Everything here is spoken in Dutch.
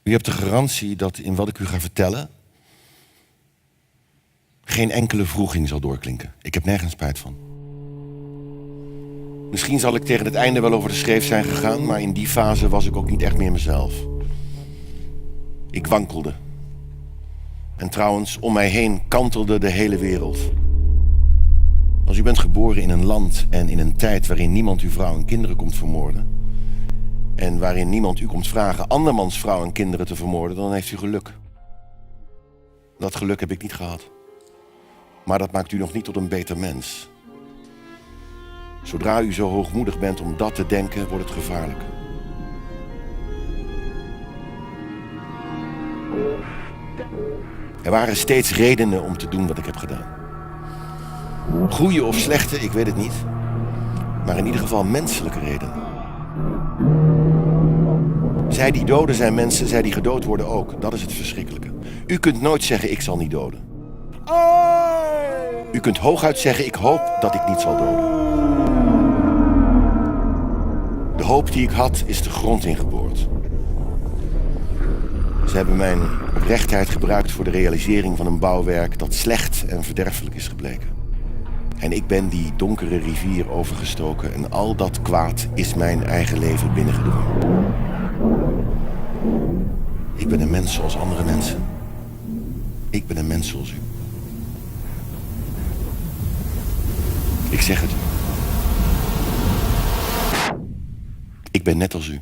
U hebt de garantie dat in wat ik u ga vertellen geen enkele wroeging zal doorklinken. Ik heb nergens spijt van. Misschien zal ik tegen het einde wel over de schreef zijn gegaan, maar in die fase was ik ook niet echt meer mezelf. Ik wankelde. En trouwens, om mij heen kantelde de hele wereld. Als u bent geboren in een land en in een tijd waarin niemand uw vrouw en kinderen komt vermoorden, en waarin niemand u komt vragen andermans vrouw en kinderen te vermoorden, dan heeft u geluk. Dat geluk heb ik niet gehad. Maar dat maakt u nog niet tot een beter mens. Zodra u zo hoogmoedig bent om dat te denken, wordt het gevaarlijk. Er waren steeds redenen om te doen wat ik heb gedaan. Goeie of slechte, ik weet het niet. Maar in ieder geval menselijke redenen. Zij die doden zijn mensen, zij die gedood worden ook. Dat is het verschrikkelijke. U kunt nooit zeggen, ik zal niet doden. U kunt hooguit zeggen, ik hoop dat ik niet zal doden. De hoop die ik had, is de grond ingeboord. Ze hebben mijn oprechtheid gebruikt voor de realisering van een bouwwerk dat slecht en verderfelijk is gebleken. En ik ben die donkere rivier overgestoken en al dat kwaad is mijn eigen leven binnengedrongen. Ik ben een mens zoals andere mensen. Ik ben een mens zoals u. Ik zeg het u. Ik ben net als u.